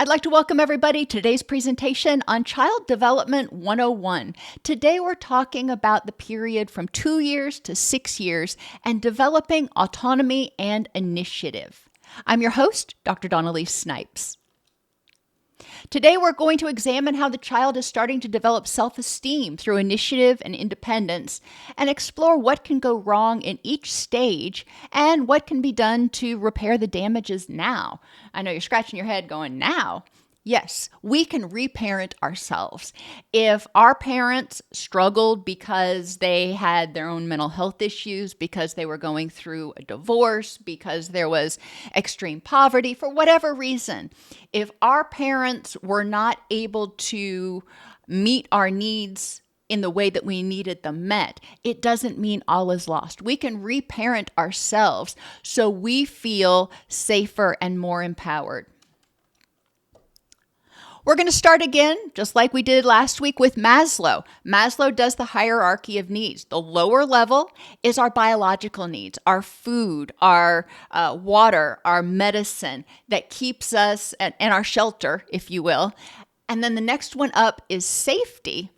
I'd like to welcome everybody to today's presentation on Child Development 101. Today we're talking about the period from 2 years to 6 years and developing autonomy and initiative. I'm your host, Dr. Dawn-Elise Snipes. Today we're going to examine how the child is starting to develop self-esteem through initiative and independence and explore what can go wrong in each stage and what can be done to repair the damages now. I know you're scratching your head going, now? Yes, we can reparent ourselves. If our parents struggled because they had their own mental health issues, because they were going through a divorce, because there was extreme poverty, for whatever reason, if our parents were not able to meet our needs in the way that we needed them met, it doesn't mean all is lost. We can reparent ourselves so we feel safer and more empowered. We're going to start again, just like we did last week with Maslow. Maslow does the hierarchy of needs. The lower level is our biological needs, our food, our water, our medicine that keeps us, and our shelter, if you will. And then the next one up is safety.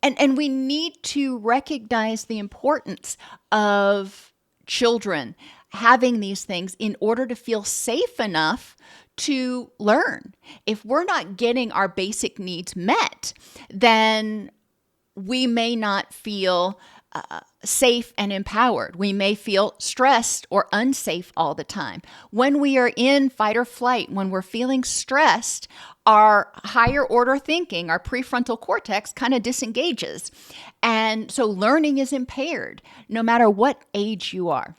And we need to recognize the importance of children having these things in order to feel safe enough to learn. If we're not getting our basic needs met, then we may not feel safe and empowered. We may feel stressed or unsafe all the time. When we are in fight or flight, when we're feeling stressed, our higher order thinking, our prefrontal cortex kind of disengages. And so learning is impaired no matter what age you are.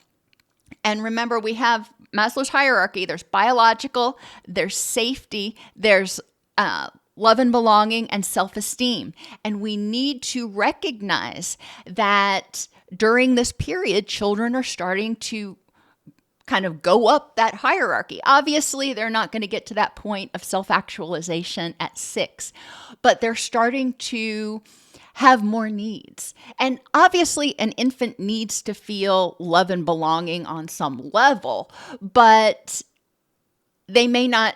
And remember, we have Maslow's hierarchy. There's biological, there's safety, there's love and belonging, and self-esteem. And we need to recognize that during this period, children are starting to kind of go up that hierarchy. Obviously, they're not going to get to that point of self-actualization at 6, but they're starting to have more needs. And obviously, an infant needs to feel love and belonging on some level, but they may not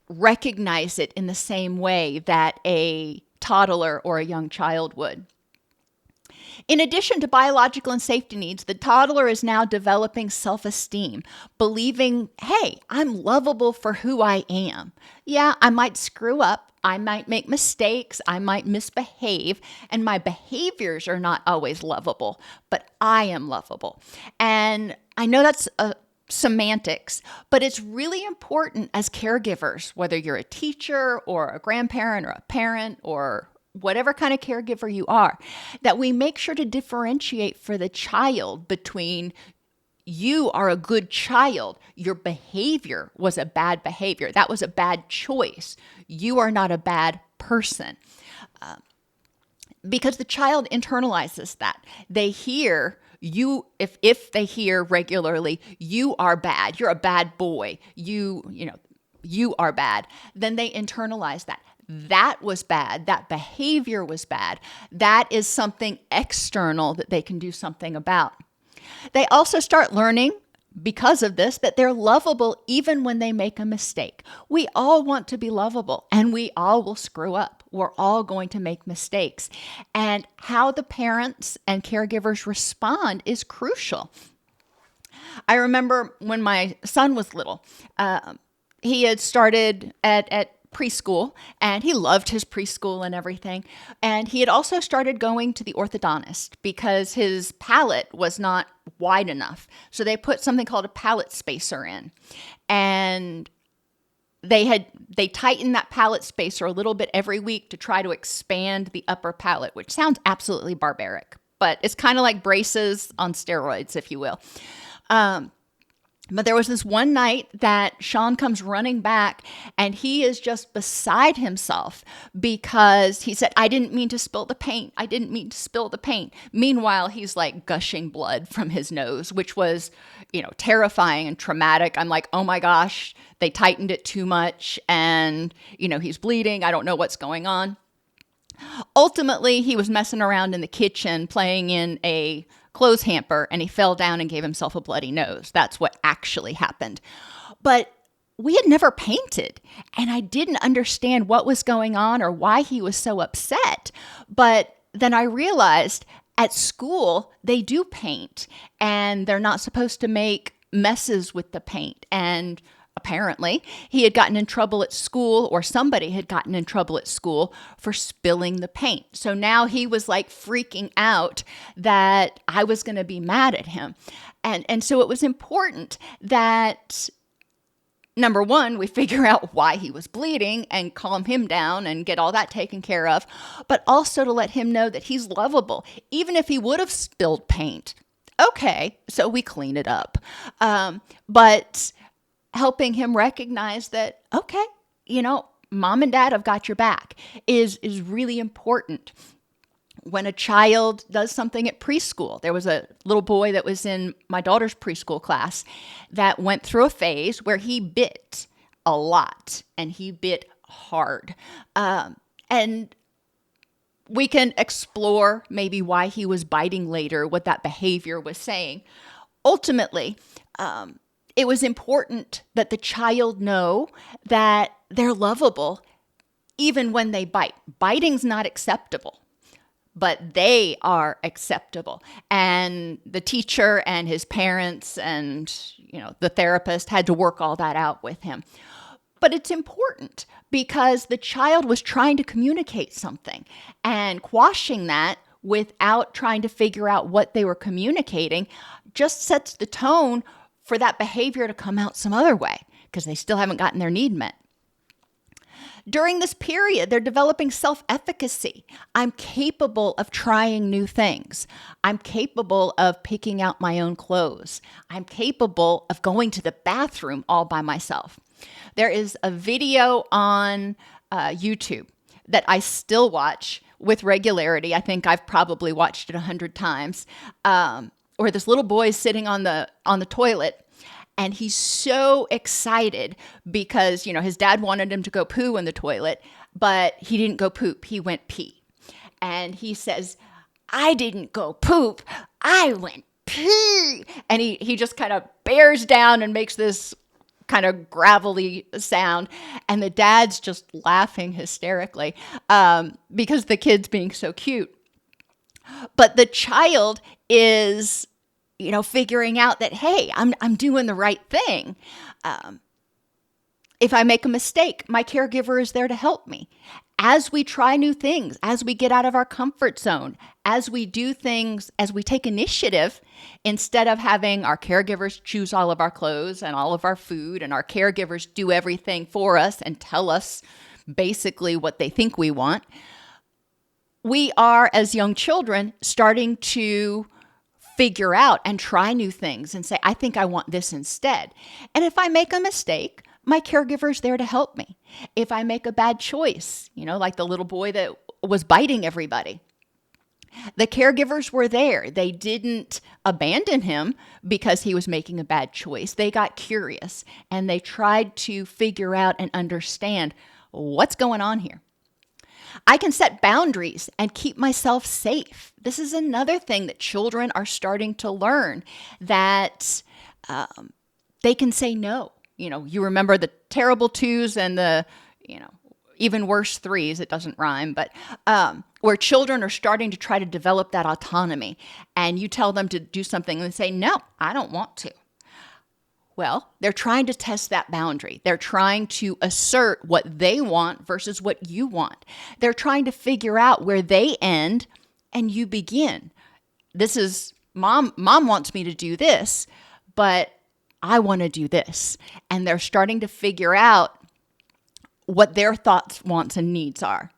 recognize it in the same way that a toddler or a young child would. In addition to biological and safety needs, the toddler is now developing self-esteem, believing, hey, I'm lovable for who I am. Yeah, I might screw up. I might make mistakes. I might misbehave. And my behaviors are not always lovable, but I am lovable. And I know that's semantics, but it's really important as caregivers, whether you're a teacher or a grandparent or a parent or whatever kind of caregiver you are, that we make sure to differentiate for the child between you are a good child. Your behavior was a bad behavior. That was a bad choice. You are not a bad person. Because the child internalizes that. They hear you, if they hear regularly, you are bad. You're a bad boy. You are bad. Then they internalize that. That was bad. That behavior was bad. That is something external that they can do something about. They also start learning, because of this, that they're lovable even when they make a mistake. We all want to be lovable, and we all will screw up. We're all going to make mistakes. And how the parents and caregivers respond is crucial. I remember when my son was little, he had started at preschool, and he loved his preschool and everything. And he had also started going to the orthodontist because his palate was not wide enough. So they put something called a palate spacer in. And they tightened that palate spacer a little bit every week to try to expand the upper palate, which sounds absolutely barbaric, but it's kind of like braces on steroids, if you will. But there was this one night that Sean comes running back, and he is just beside himself because he said, I didn't mean to spill the paint. I didn't mean to spill the paint. Meanwhile, he's like gushing blood from his nose, which was, terrifying and traumatic. I'm like, oh my gosh, they tightened it too much, and, he's bleeding. I don't know what's going on. Ultimately, he was messing around in the kitchen playing in a clothes hamper, and he fell down and gave himself a bloody nose. That's what actually happened. But we had never painted, and I didn't understand what was going on or why he was so upset. But then I realized at school, they do paint, and they're not supposed to make messes with the paint. And apparently, he had gotten in trouble at school, or somebody had gotten in trouble at school for spilling the paint. So now he was like freaking out that I was going to be mad at him. And so it was important that, number one, we figure out why he was bleeding and calm him down and get all that taken care of, but also to let him know that he's lovable, even if he would have spilled paint. Okay, so we clean it up. But helping him recognize that, okay, mom and dad have got your back is really important. When a child does something at preschool, there was a little boy that was in my daughter's preschool class that went through a phase where he bit a lot, and he bit hard. And we can explore maybe why he was biting later, what that behavior was saying. Ultimately, it was important that the child know that they're lovable even when they bite. Biting's not acceptable, but they are acceptable. And the teacher and his parents and, the therapist had to work all that out with him. But it's important because the child was trying to communicate something, and quashing that without trying to figure out what they were communicating just sets the tone for that behavior to come out some other way, because they still haven't gotten their need met. During this period, they're developing self-efficacy. I'm capable of trying new things. I'm capable of picking out my own clothes. I'm capable of going to the bathroom all by myself. There is a video on YouTube that I still watch with regularity. I think I've probably watched it 100 times, where this little boy is sitting on the toilet. And he's so excited because, his dad wanted him to go poo in the toilet, but he didn't go poop. He went pee. And he says, I didn't go poop. I went pee. And he just kind of bears down and makes this kind of gravelly sound. And the dad's just laughing hysterically because the kid's being so cute. But the child is figuring out that, hey, I'm doing the right thing. If I make a mistake, my caregiver is there to help me. As we try new things, as we get out of our comfort zone, as we do things, as we take initiative, instead of having our caregivers choose all of our clothes and all of our food, and our caregivers do everything for us and tell us basically what they think we want, we are, as young children, starting to figure out and try new things and say, I think I want this instead. And if I make a mistake, my caregiver's there to help me. If I make a bad choice, like the little boy that was biting everybody, the caregivers were there. They didn't abandon him because he was making a bad choice. They got curious and they tried to figure out and understand what's going on here. I can set boundaries and keep myself safe. This is another thing that children are starting to learn, that they can say no. You remember the terrible twos and the, even worse threes. It doesn't rhyme, but where children are starting to try to develop that autonomy, and you tell them to do something and they say, no, I don't want to. Well, they're trying to test that boundary. They're trying to assert what they want versus what you want. They're trying to figure out where they end and you begin. This is, mom wants me to do this, but I want to do this. And they're starting to figure out what their thoughts, wants, and needs are.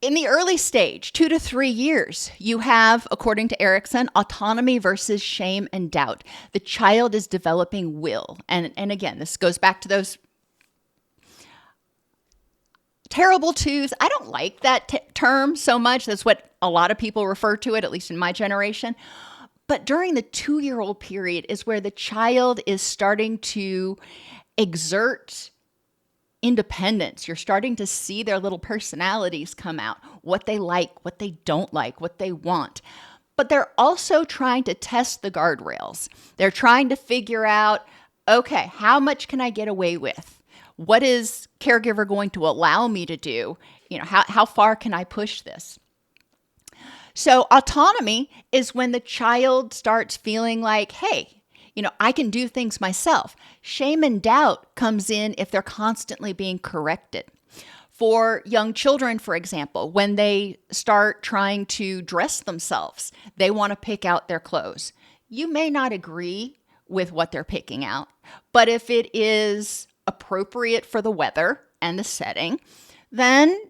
In the early stage, 2 to 3 years, you have, according to Erickson, autonomy versus shame and doubt. The child is developing will. And again, this goes back to those terrible twos. I don't like that term so much. That's what a lot of people refer to it, at least in my generation. But during the 2-year-old period is where the child is starting to exert independence. You're starting to see their little personalities come out, what they like, what they don't like, what they want. but they're also trying to test the guardrails. They're trying to figure out, okay, how much can I get away with? What is caregiver going to allow me to do? How far can I push this? So autonomy is when the child starts feeling like, hey, I can do things myself. Shame and doubt comes in if they're constantly being corrected. For young children, for example, when they start trying to dress themselves, they want to pick out their clothes. You may not agree with what they're picking out, but if it is appropriate for the weather and the setting, then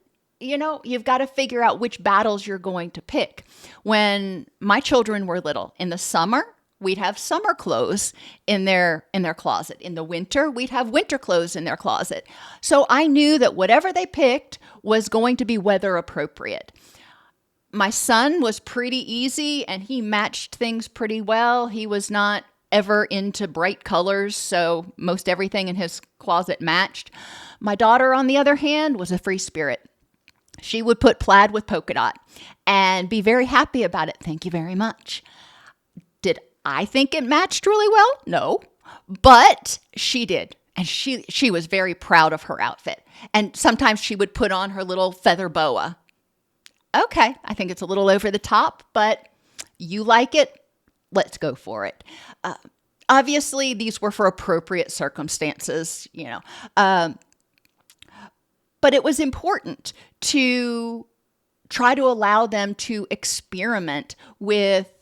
you've got to figure out which battles you're going to pick. When my children were little, in the summer, we'd have summer clothes in their closet. In the winter, we'd have winter clothes in their closet. So I knew that whatever they picked was going to be weather appropriate. My son was pretty easy and he matched things pretty well. He was not ever into bright colors, so most everything in his closet matched. My daughter, on the other hand, was a free spirit. She would put plaid with polka dot and be very happy about it. Thank you very much. Did I think it matched really well? No, but she did. And she was very proud of her outfit. And sometimes she would put on her little feather boa. Okay, I think it's a little over the top, but you like it. Let's go for it. Obviously, these were for appropriate circumstances, but it was important to try to allow them to experiment with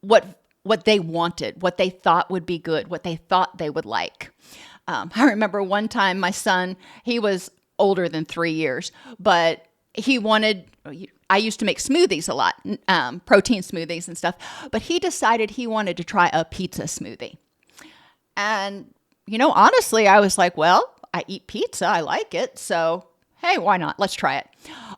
what they wanted, what they thought would be good, what they thought they would like. I remember one time my son, he was older than 3 years, but I used to make smoothies a lot, protein smoothies and stuff, but he decided he wanted to try a pizza smoothie. And, honestly, I was like, well, I eat pizza. I like it. So, hey, why not? Let's try it.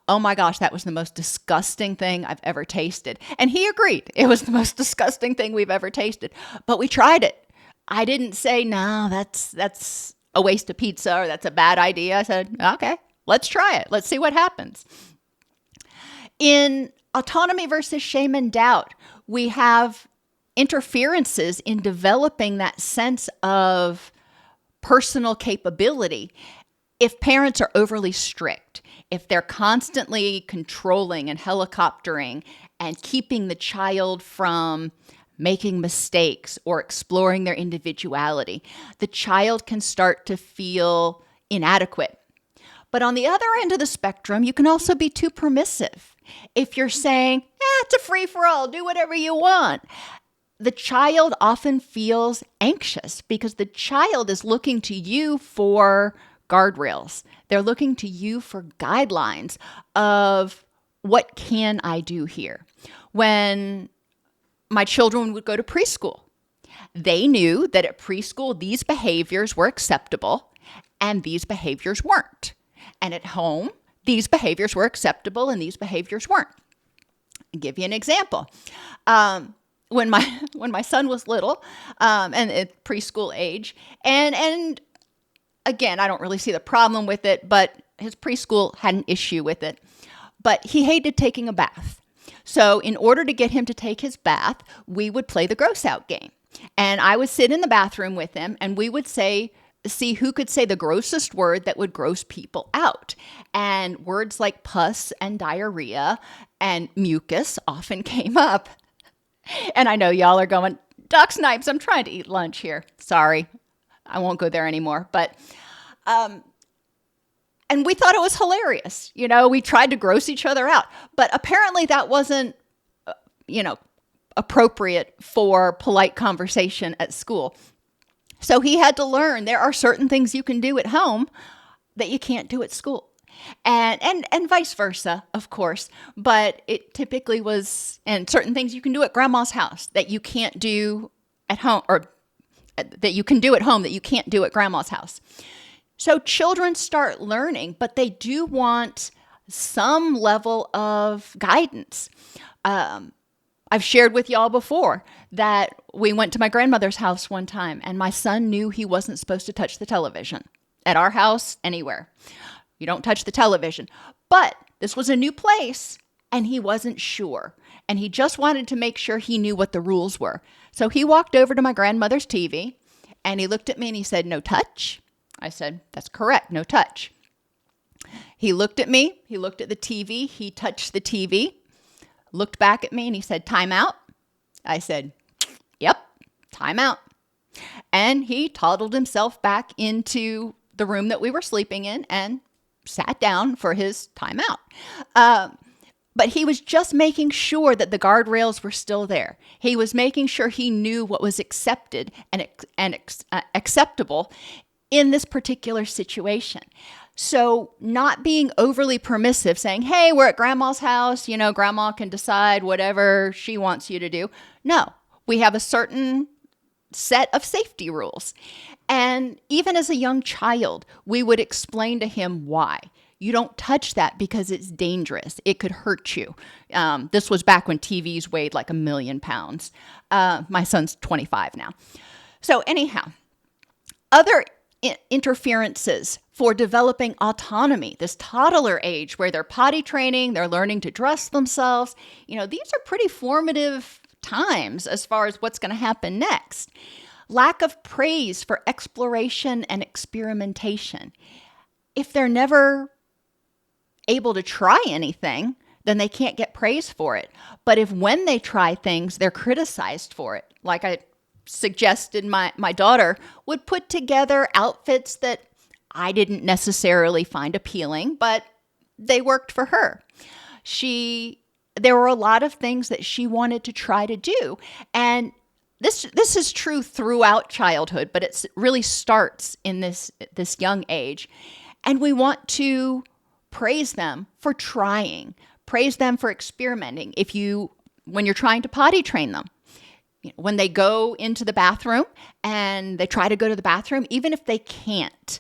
Oh my gosh, that was the most disgusting thing I've ever tasted. And he agreed. It was the most disgusting thing we've ever tasted. But we tried it. I didn't say, no, that's a waste of pizza or that's a bad idea. I said, okay, let's try it. Let's see what happens. In autonomy versus shame and doubt, we have interferences in developing that sense of personal capability. If parents are overly strict, if they're constantly controlling and helicoptering and keeping the child from making mistakes or exploring their individuality, the child can start to feel inadequate. But on the other end of the spectrum, you can also be too permissive. If you're saying, it's a free-for-all, do whatever you want, the child often feels anxious because the child is looking to you for guardrails. They're looking to you for guidelines of what can I do here. When my children would go to preschool, they knew that at preschool, these behaviors were acceptable and these behaviors weren't. And at home, these behaviors were acceptable and these behaviors weren't. I'll give you an example. When my son was little, and at preschool age, and again, I don't really see the problem with it, but his preschool had an issue with it. But he hated taking a bath. So in order to get him to take his bath, we would play the gross out game. And I would sit in the bathroom with him and we would see who could say the grossest word that would gross people out. And words like pus and diarrhea and mucus often came up. And I know y'all are going, Doc Snipes, I'm trying to eat lunch here. Sorry, I won't go there anymore. But, and we thought it was hilarious. We tried to gross each other out. But apparently that wasn't, appropriate for polite conversation at school. So he had to learn there are certain things you can do at home that you can't do at school. And vice versa, of course. But it typically was, and certain things you can do at grandma's house that you can't do at home, or that you can do at home that you can't do at grandma's house. So children start learning, but they do want some level of guidance. I've shared with y'all before that we went to my grandmother's house one time and my son knew he wasn't supposed to touch the television at our house, anywhere. You don't touch the television. But this was a new place and he wasn't sure. And he just wanted to make sure he knew what the rules were. So he walked over to my grandmother's TV and he looked at me and he said, "No touch." I said, "That's correct, no touch." He looked at me, he looked at the TV, he touched the TV, looked back at me and he said, "Time out." I said, "Yep, time out." And he toddled himself back into the room that we were sleeping in and sat down for his timeout. But he was just making sure that the guardrails were still there. He was making sure he knew what was accepted and acceptable in this particular situation. So not being overly permissive, saying, "Hey, we're at grandma's house, grandma can decide whatever she wants you to do." No, we have a certain set of safety rules. And even as a young child, we would explain to him why. You don't touch that because it's dangerous. It could hurt you. This was back when TVs weighed like 1,000,000 pounds. My son's 25 now. So anyhow, other interferences for developing autonomy, this toddler age where they're potty training, they're learning to dress themselves. These are pretty formative times as far as what's going to happen next. Lack of praise for exploration and experimentation. If they're never able to try anything, then they can't get praise for it. But if when they try things, they're criticized for it. Like I suggested, my daughter would put together outfits that I didn't necessarily find appealing, but they worked for her. There were a lot of things that she wanted to try to do. And this is true throughout childhood, but it really starts in this young age. And we want to praise them for trying, praise them for experimenting. When you're trying to potty train them, when they go into the bathroom and they try to go to the bathroom, even if they can't,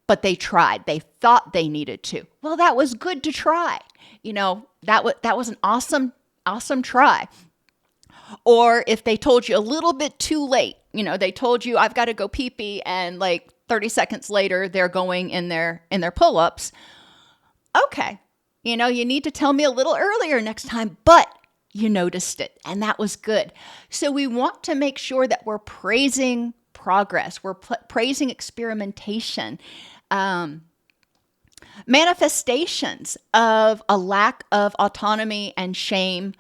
but they tried, they thought they needed to. Well, that was good to try. That was an awesome try. Or if they told you a little bit too late, they told you, "I've got to go pee-pee," and like 30 seconds later, they're going in their pull-ups. Okay, you need to tell me a little earlier next time, but you noticed it, and that was good. So we want to make sure that we're praising progress, we're praising experimentation. Manifestations of a lack of autonomy and shame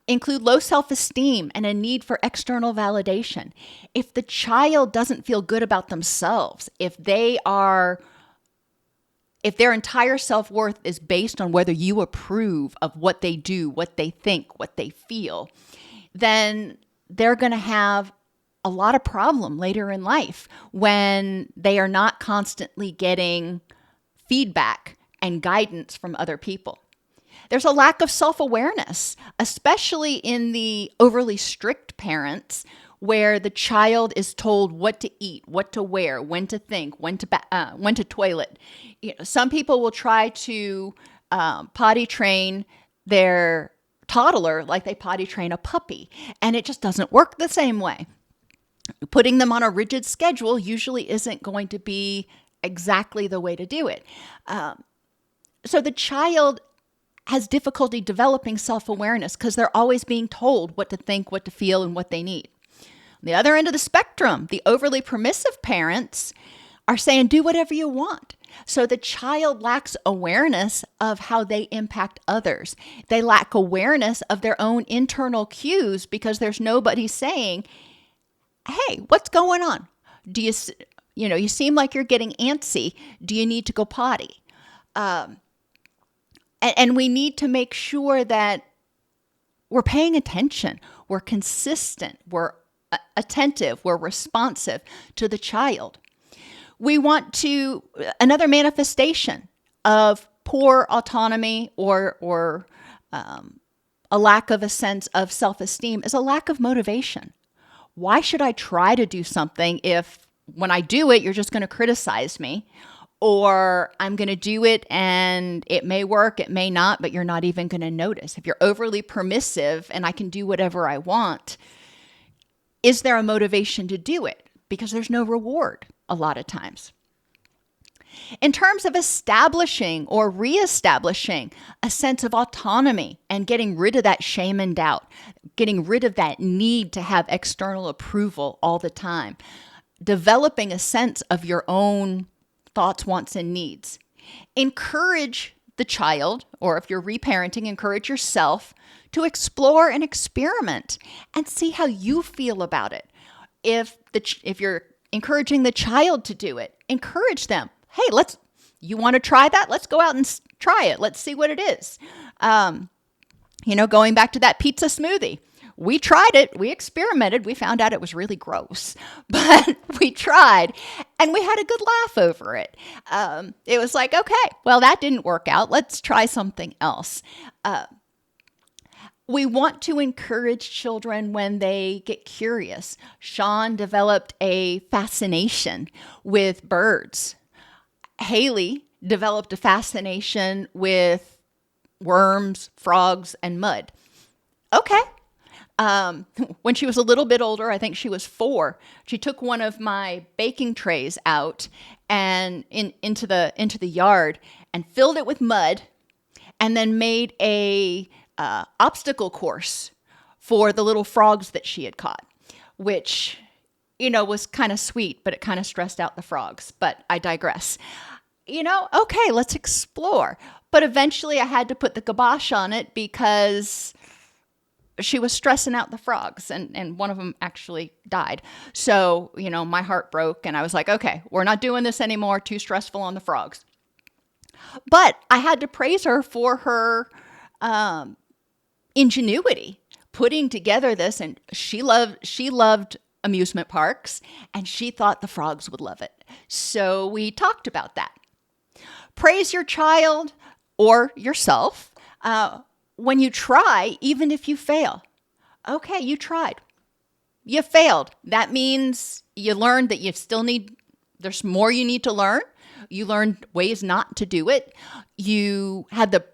include low self-esteem and a need for external validation. If the child doesn't feel good about themselves, if their entire self-worth is based on whether you approve of what they do, what they think, what they feel, then they're going to have a lot of problem later in life when they are not constantly getting feedback and guidance from other people. There's a lack of self-awareness, especially in the overly strict parents where the child is told what to eat, what to wear, when to think, when to toilet. Some people will try to potty train their toddler like they potty train a puppy, and it just doesn't work the same way. Putting them on a rigid schedule usually isn't going to be exactly the way to do it. So the child has difficulty developing self-awareness because they're always being told what to think, what to feel, and what they need. On the other end of the spectrum, the overly permissive parents are saying, "Do whatever you want." So the child lacks awareness of how they impact others. They lack awareness of their own internal cues because there's nobody saying, "Hey, what's going on? You seem like you're getting antsy. Do you need to go potty?" And we need to make sure that we're paying attention, we're consistent, we're attentive, we're responsive to the child. We want another manifestation of poor autonomy or a lack of a sense of self-esteem is a lack of motivation. Why should I try to do something if when I do it, you're just going to criticize me? Or I'm going to do it and it may work, it may not, but you're not even going to notice. If you're overly permissive and I can do whatever I want, is there a motivation to do it? Because there's no reward a lot of times. In terms of establishing or reestablishing a sense of autonomy and getting rid of that shame and doubt, getting rid of that need to have external approval all the time, developing a sense of your own thoughts, wants, and needs. Encourage the child, or if you're reparenting, encourage yourself to explore and experiment and see how you feel about it. If you're encouraging the child to do it, encourage them. Hey, you want to try that? Let's go out and try it. Let's see what it is. Going back to that pizza smoothie. We tried it. We experimented. We found out it was really gross, but we tried and we had a good laugh over it. It was like, okay, well, that didn't work out. Let's try something else. We want to encourage children when they get curious. Sean developed a fascination with birds. Haley developed a fascination with worms, frogs, and mud. Okay. When she was a little bit older, I think she was 4, she took one of my baking trays out and into the yard and filled it with mud, and then made a obstacle course for the little frogs that she had caught, which, was kind of sweet, but it kind of stressed out the frogs. But I digress. Okay, let's explore. But eventually I had to put the kibosh on it because she was stressing out the frogs, and one of them actually died. So, my heart broke, and I was like, okay, we're not doing this anymore. Too stressful on the frogs. But I had to praise her for her ingenuity putting together this, and she loved amusement parks, and she thought the frogs would love it. So we talked about that. Praise your child or yourself when you try, even if you fail. Okay, you tried. You failed. That means you learned that there's more you need to learn. You learned ways not to do it. You had the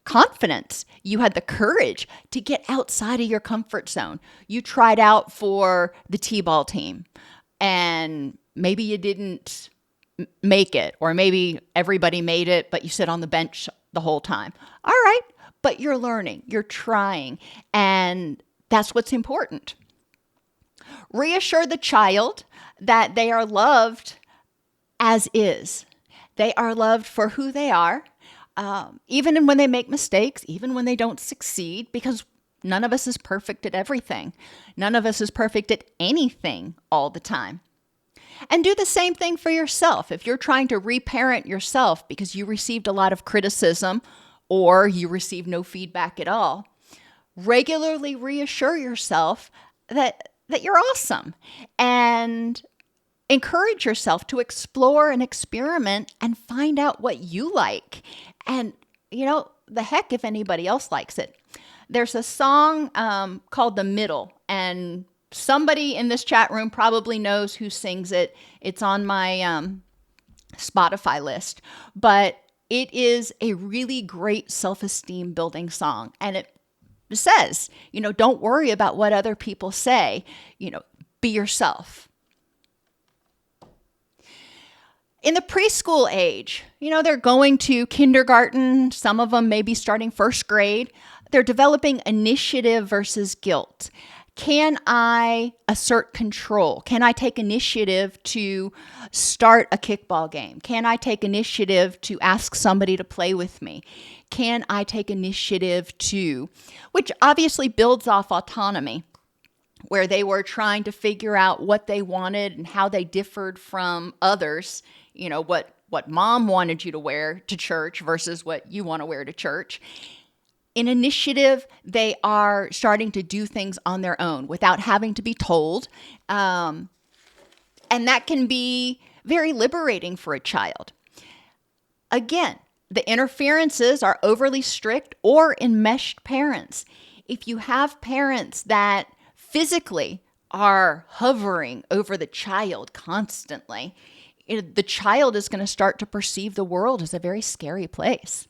confidence. You had the courage to get outside of your comfort zone. You tried out for the T-ball team, and maybe you didn't make it, or maybe everybody made it, but you sit on the bench the whole time. All right. But you're learning, you're trying, and that's what's important. Reassure the child that they are loved as is. They are loved for who they are, even when they make mistakes, even when they don't succeed, because none of us is perfect at everything. None of us is perfect at anything all the time. And do the same thing for yourself. If you're trying to reparent yourself because you received a lot of criticism or you receive no feedback at all, regularly reassure yourself that you're awesome, and encourage yourself to explore and experiment and find out what you like. And, the heck if anybody else likes it. There's a song called The Middle, and somebody in this chat room probably knows who sings it. It's on my Spotify list, but it is a really great self-esteem building song. And it says, don't worry about what other people say, be yourself. In the preschool age, they're going to kindergarten. Some of them may be starting first grade. They're developing initiative versus guilt. Can I assert control? Can I take initiative to start a kickball game? Can I take initiative to ask somebody to play with me? Can I take initiative which obviously builds off autonomy, where they were trying to figure out what they wanted and how they differed from others, what mom wanted you to wear to church versus what you want to wear to church. In initiative, they are starting to do things on their own without having to be told. And that can be very liberating for a child. Again, the interferences are overly strict or enmeshed parents. If you have parents that physically are hovering over the child constantly, the child is going to start to perceive the world as a very scary place.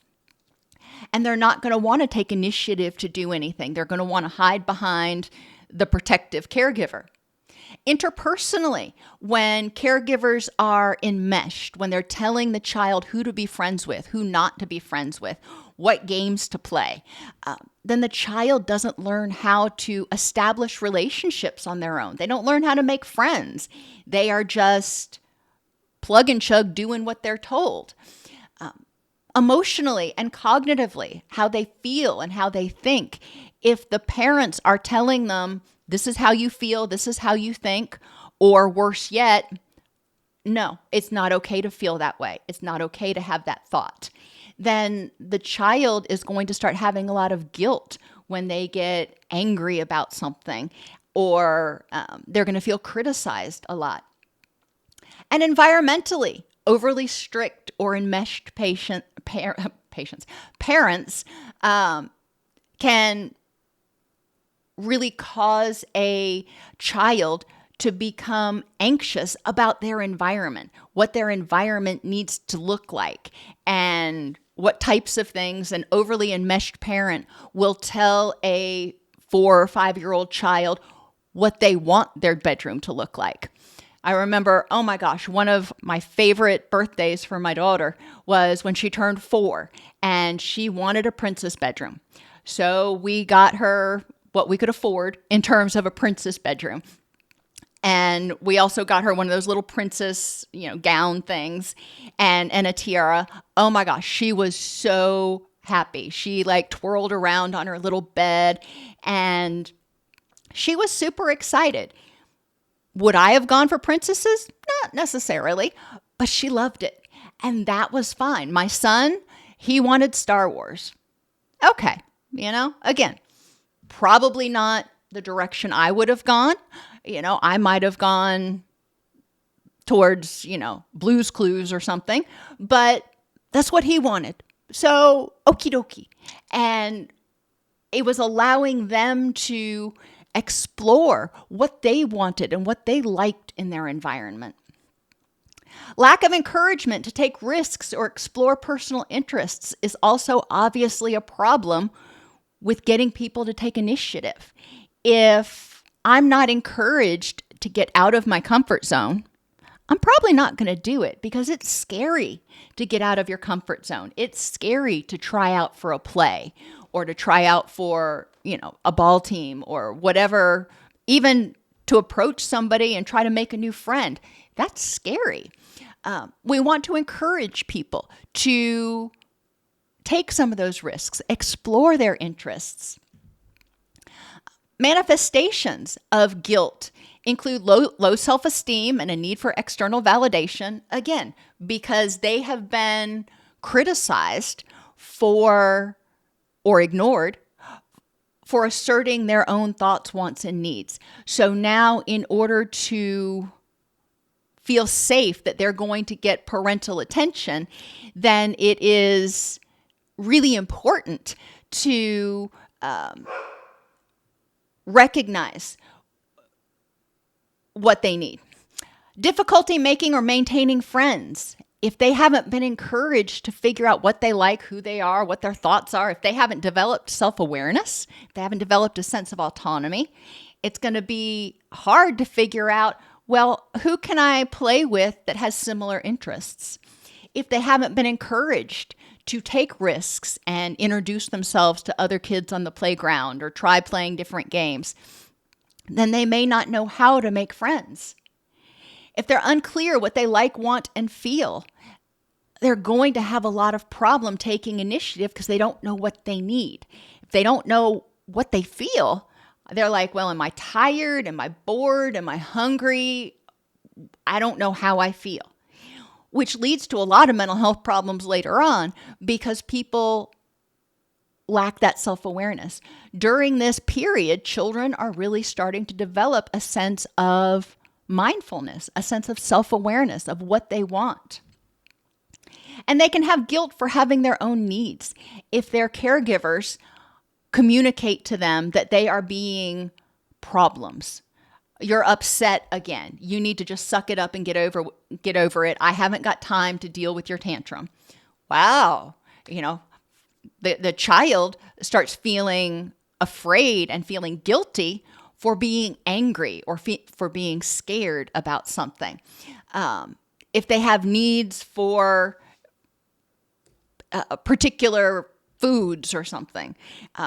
And they're not going to want to take initiative to do anything. They're going to want to hide behind the protective caregiver. Interpersonally, when caregivers are enmeshed, when they're telling the child who to be friends with, who not to be friends with, what games to play, then the child doesn't learn how to establish relationships on their own. They don't learn how to make friends. They are just plug and chug doing what they're told. Emotionally and cognitively, how they feel and how they think. If the parents are telling them, this is how you feel, this is how you think, or worse yet, no, it's not okay to feel that way. It's not okay to have that thought. Then the child is going to start having a lot of guilt when they get angry about something, or they're going to feel criticized a lot. And environmentally, overly strict or enmeshed parents can really cause a child to become anxious about their environment, what their environment needs to look like, and what types of things an overly enmeshed parent will tell a 4 or 5-year-old child what they want their bedroom to look like. I remember, oh my gosh, one of my favorite birthdays for my daughter was when she turned 4 and she wanted a princess bedroom. So we got her what we could afford in terms of a princess bedroom. And we also got her one of those little princess, gown things and a tiara. Oh my gosh, she was so happy. She twirled around on her little bed and she was super excited. Would I have gone for princesses? Not necessarily, but she loved it. And that was fine. My son, he wanted Star Wars. Okay, again, probably not the direction I would have gone. I might have gone towards, Blue's Clues or something, but that's what he wanted. So, okie dokie. And it was allowing them to explore what they wanted and what they liked in their environment. Lack of encouragement to take risks or explore personal interests is also obviously a problem with getting people to take initiative. If I'm not encouraged to get out of my comfort zone, I'm probably not going to do it because it's scary to get out of your comfort zone. It's scary to try out for a play or to try out for, a ball team or whatever, even to approach somebody and try to make a new friend. That's scary. We want to encourage people to take some of those risks, explore their interests. Manifestations of guilt include low self-esteem and a need for external validation, again, because they have been criticized for or ignored for asserting their own thoughts, wants, and needs. So now in order to feel safe that they're going to get parental attention, then it is really important to recognize what they need. Difficulty making or maintaining friends. If they haven't been encouraged to figure out what they like, who they are, what their thoughts are, if they haven't developed self-awareness, if they haven't developed a sense of autonomy, it's going to be hard to figure out, well, who can I play with that has similar interests? If they haven't been encouraged to take risks and introduce themselves to other kids on the playground or try playing different games, then they may not know how to make friends. If they're unclear what they like, want, and feel, they're going to have a lot of problem taking initiative because they don't know what they need. If they don't know what they feel, they're like, well, am I tired? Am I bored? Am I hungry? I don't know how I feel, which leads to a lot of mental health problems later on because people lack that self-awareness. During this period, children are really starting to develop a sense of mindfulness, a sense of self-awareness of what they want. And they can have guilt for having their own needs. If their caregivers communicate to them that they are being problems, you're upset again. You need to just suck it up and get over it. I haven't got time to deal with your tantrum. Wow. The child starts feeling afraid and feeling guilty for being angry or for being scared about something. If they have needs for particular foods or something,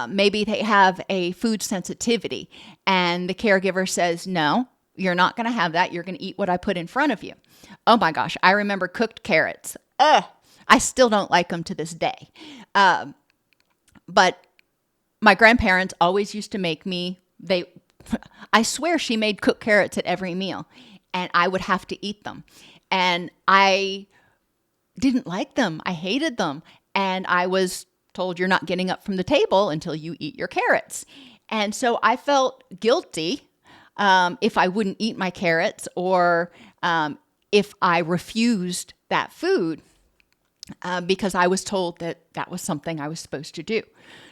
maybe they have a food sensitivity and the caregiver says, no, you're not going to have that. You're going to eat what I put in front of you. Oh my gosh, I remember cooked carrots. I still don't like them to this day. But my grandparents always used to make me, I swear she made cooked carrots at every meal and I would have to eat them. And I didn't like them. I hated them. And I was told, you're not getting up from the table until you eat your carrots. And so I felt guilty if I wouldn't eat my carrots or if I refused that food because I was told that that was something I was supposed to do.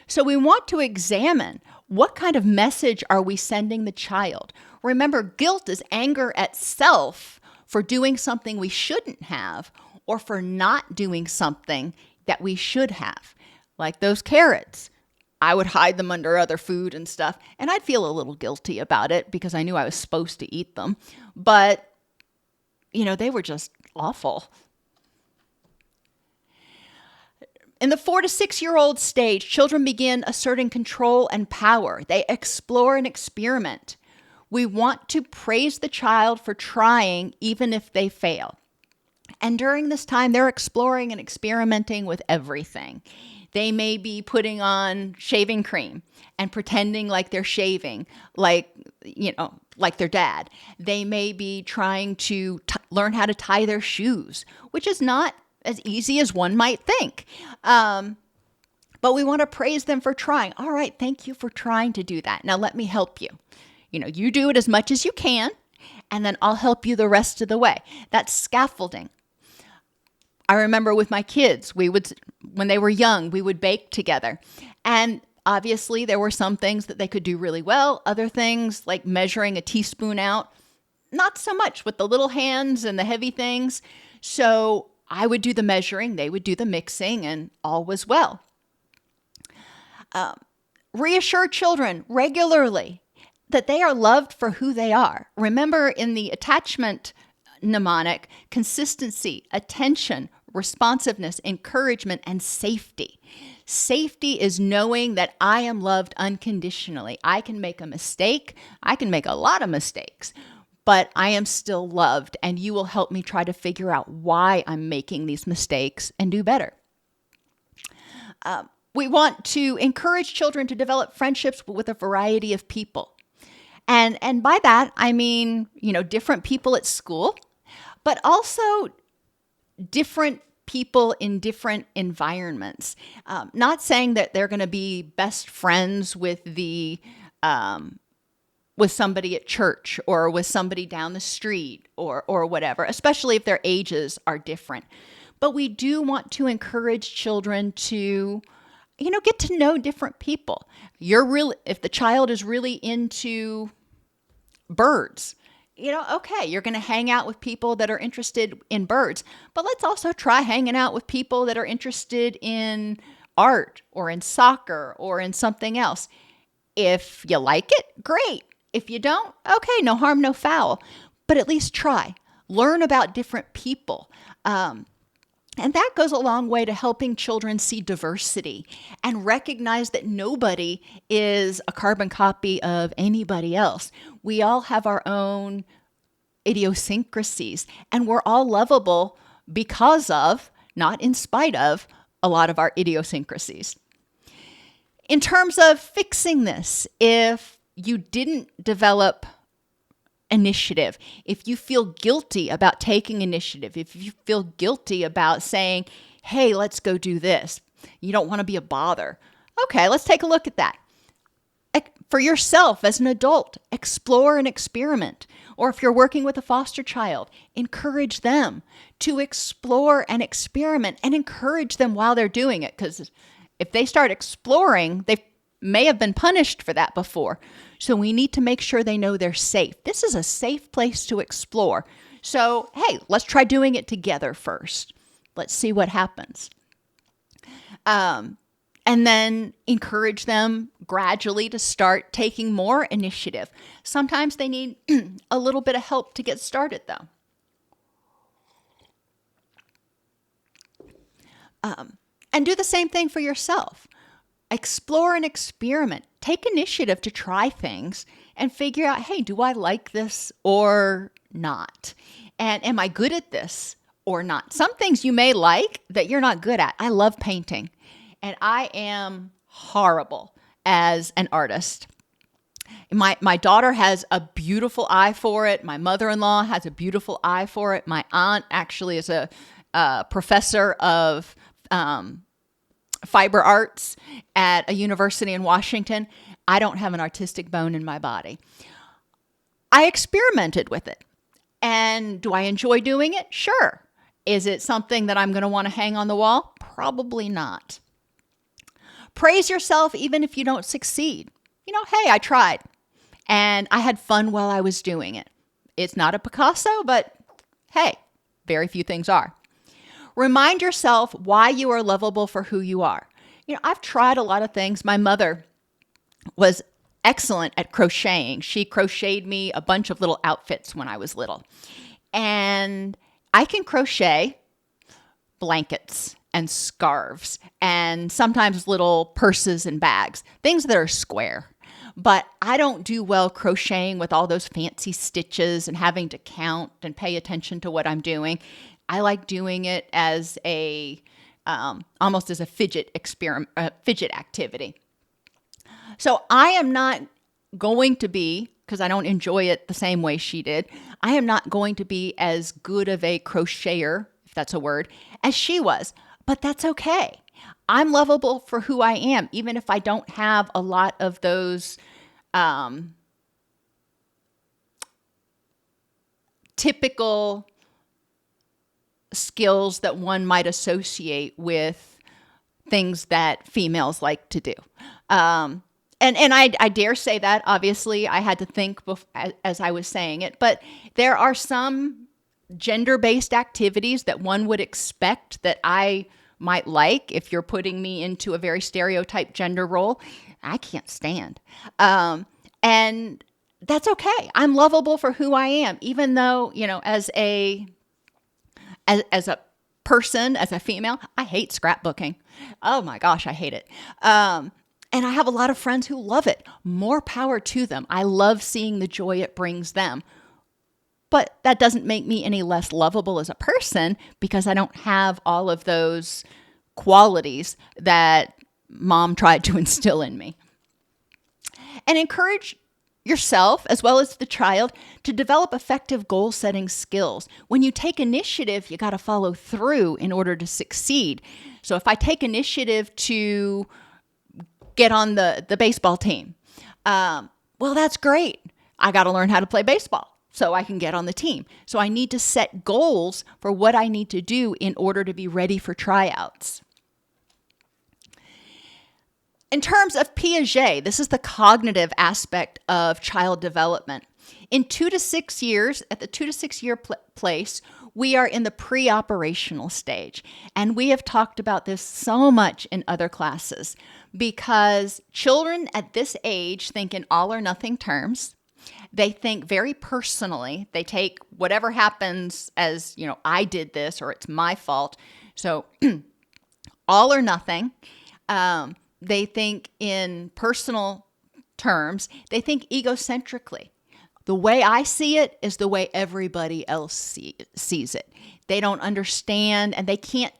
So we want to examine what kind of message are we sending the child. Remember, guilt is anger at self for doing something we shouldn't have or for not doing something that we should have. Like those carrots, I would hide them under other food and stuff, and I'd feel a little guilty about it because I knew I was supposed to eat them. But, they were just awful. In the 4 to 6 year old stage, children begin asserting control and power. They explore and experiment. We want to praise the child for trying even if they fail. And during this time, they're exploring and experimenting with everything. They may be putting on shaving cream and pretending like they're shaving, like their dad. They may be trying to learn how to tie their shoes, which is not as easy as one might think. But we want to praise them for trying. All right, thank you for trying to do that. Now let me help you. You do it as much as you can, and then I'll help you the rest of the way. That's scaffolding. I remember with my kids, when they were young, we would bake together. And obviously there were some things that they could do really well. Other things like measuring a teaspoon out, not so much with the little hands and the heavy things. So I would do the measuring, they would do the mixing, and all was well. Reassure children regularly that they are loved for who they are. Remember, in the attachment mnemonic, consistency, attention, responsiveness, encouragement, and safety. Safety is knowing that I am loved unconditionally. I can make a mistake. I can make a lot of mistakes, but I am still loved, and you will help me try to figure out why I'm making these mistakes and do better. We want to encourage children to develop friendships with a variety of people. And by that, I mean, different people at school, but also different people in different environments. Not saying that they're going to be best friends with with somebody at church or with somebody down the street or whatever, especially if their ages are different. But we do want to encourage children to, get to know different people. If the child is really into birds, okay, you're going to hang out with people that are interested in birds, but let's also try hanging out with people that are interested in art or in soccer or in something else. If you like it, great. If you don't, okay, no harm, no foul, but at least try. Learn about different people. And that goes a long way to helping children see diversity and recognize that nobody is a carbon copy of anybody else. We all have our own idiosyncrasies, and we're all lovable because of, not in spite of, a lot of our idiosyncrasies. In terms of fixing this, if you didn't develop initiative, if you feel guilty about taking initiative, if you feel guilty about saying, hey, let's go do this, you don't want to be a bother. Okay, let's take a look at that. For yourself as an adult, explore and experiment. Or if you're working with a foster child, encourage them to explore and experiment and encourage them while they're doing it. Because if they start exploring, they may have been punished for that before. So we need to make sure they know they're safe. This is a safe place to explore. So, hey, let's try doing it together first. Let's see what happens. And and then encourage them gradually to start taking more initiative. Sometimes they need a little bit of help to get started, though. And do the same thing for yourself. Explore and experiment. Take initiative to try things and figure out, hey, do I like this or not? And am I good at this or not? Some things you may like that you're not good at. I love painting, and I am horrible as an artist. My daughter has a beautiful eye for it. My mother-in-law has a beautiful eye for it. My aunt actually is a professor of fiber arts at a university in Washington. I don't have an artistic bone in my body. I experimented with it. And do I enjoy doing it? Sure. Is it something that I'm going to want to hang on the wall? Probably not. Praise yourself even if you don't succeed. Hey, I tried. And I had fun while I was doing it. It's not a Picasso, but hey, very few things are. Remind yourself why you are lovable for who you are. I've tried a lot of things. My mother was excellent at crocheting. She crocheted me a bunch of little outfits when I was little. And I can crochet blankets and scarves and sometimes little purses and bags, things that are square. But I don't do well crocheting with all those fancy stitches and having to count and pay attention to what I'm doing. I like doing it as almost as a fidget activity. So I am not going to be, because I don't enjoy it the same way she did, I am not going to be as good of a crocheter, if that's a word, as she was. But that's okay. I'm lovable for who I am, even if I don't have a lot of those typical skills that one might associate with things that females like to do. And I dare say that, obviously, I had to think as I was saying it, but there are some gender-based activities that one would expect that I might like if you're putting me into a very stereotyped gender role. I can't stand. And that's okay. I'm lovable for who I am, even though, as a person, as a female, I hate scrapbooking. Oh my gosh, I hate it. And I have a lot of friends who love it. More power to them. I love seeing the joy it brings them. But that doesn't make me any less lovable as a person because I don't have all of those qualities that mom tried to instill in me. And encourage yourself, as well as the child, to develop effective goal-setting skills. When you take initiative, you got to follow through in order to succeed. So if I take initiative to get on the baseball team, well, that's great. I got to learn how to play baseball so I can get on the team. So I need to set goals for what I need to do in order to be ready for tryouts. In terms of Piaget, this is the cognitive aspect of child development. In 2 to 6 years, at the 2 to 6 year place, we are in the pre-operational stage. And we have talked about this so much in other classes because children at this age think in all or nothing terms. They think very personally. They take whatever happens as, I did this or it's my fault. So all or nothing. They think in personal terms. They think egocentrically. The way I see it is the way everybody else sees it. They don't understand and they can't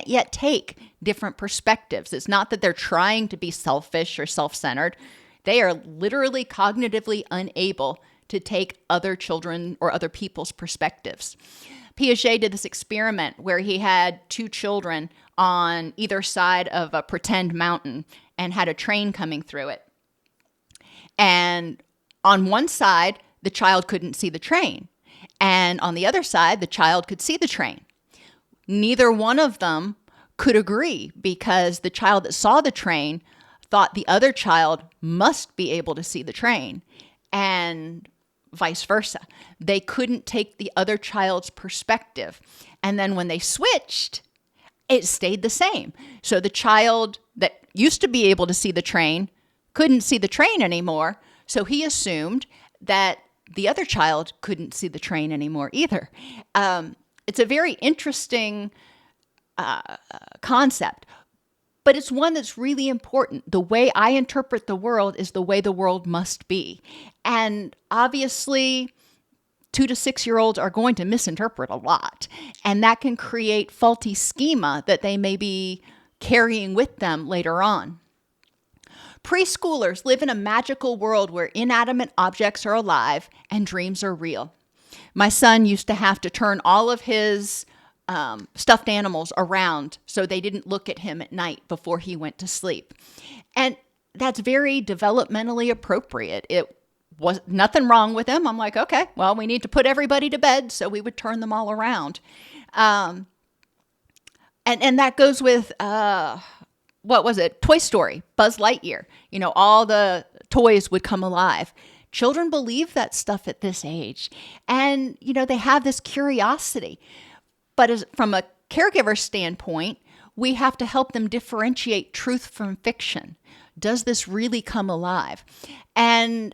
yet take different perspectives. It's not that they're trying to be selfish or self-centered. They are literally cognitively unable to take other children or other people's perspectives. Piaget did this experiment where he had 2 children on either side of a pretend mountain and had a train coming through it. And on one side, the child couldn't see the train. And on the other side, the child could see the train. Neither one of them could agree because the child that saw the train thought the other child must be able to see the train, and vice versa. They couldn't take the other child's perspective. And then when they switched, it stayed the same. So the child that used to be able to see the train couldn't see the train anymore, so he assumed that the other child couldn't see the train anymore either. It's a very interesting concept, but it's one that's really important. The way I interpret the world is the way the world must be. And obviously, 2 to 6-year-olds are going to misinterpret a lot, and that can create faulty schema that they may be carrying with them later on. Preschoolers live in a magical world where inanimate objects are alive and dreams are real. My son used to have to turn all of his stuffed animals around so they didn't look at him at night before he went to sleep. And that's very developmentally appropriate. It was nothing wrong with him. I'm like, okay, well, we need to put everybody to bed, so we would turn them all around. And that goes with, what was it? Toy Story, Buzz Lightyear. All the toys would come alive. Children believe that stuff at this age. And, they have this curiosity. But from a caregiver standpoint, we have to help them differentiate truth from fiction. Does this really come alive? And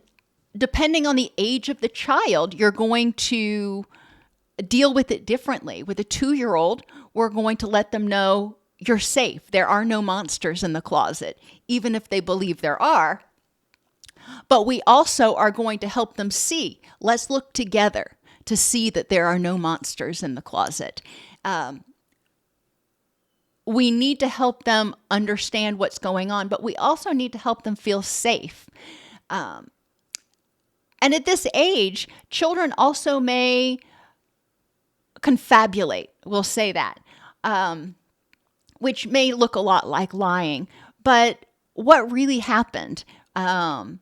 depending on the age of the child, you're going to deal with it differently. With a 2-year-old, we're going to let them know you're safe. There are no monsters in the closet, even if they believe there are. But we also are going to help them see. Let's look together to see that there are no monsters in the closet. We need to help them understand what's going on, but we also need to help them feel safe. And at this age, children also may confabulate, we'll say that, which may look a lot like lying. But what really happened? And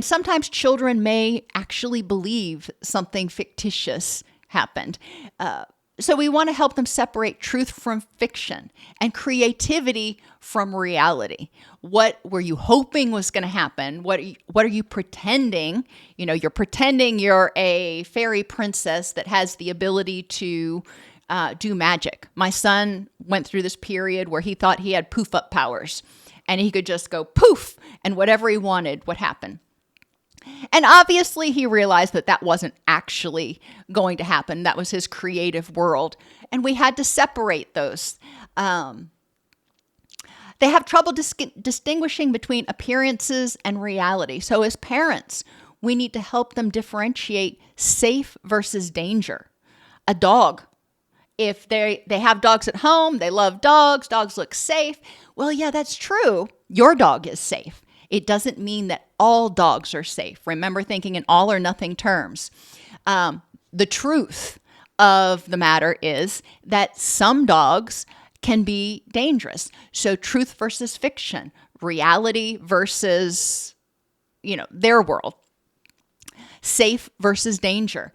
sometimes children may actually believe something fictitious happened. So we want to help them separate truth from fiction and creativity from reality. What were you hoping was going to happen? What are you pretending? You're pretending you're a fairy princess that has the ability to do magic. My son went through this period where he thought he had poof-up powers, and he could just go poof, and whatever he wanted would happen. And obviously he realized that wasn't actually going to happen. That was his creative world. And we had to separate those. They have trouble distinguishing between appearances and reality. So as parents, we need to help them differentiate safe versus danger. A dog. If they have dogs at home, they love dogs look safe. Well, yeah, that's true. Your dog is safe. It doesn't mean that all dogs are safe. Remember thinking in all or nothing terms. The truth of the matter is that some dogs can be dangerous. So truth versus fiction, reality versus, their world. Safe versus danger.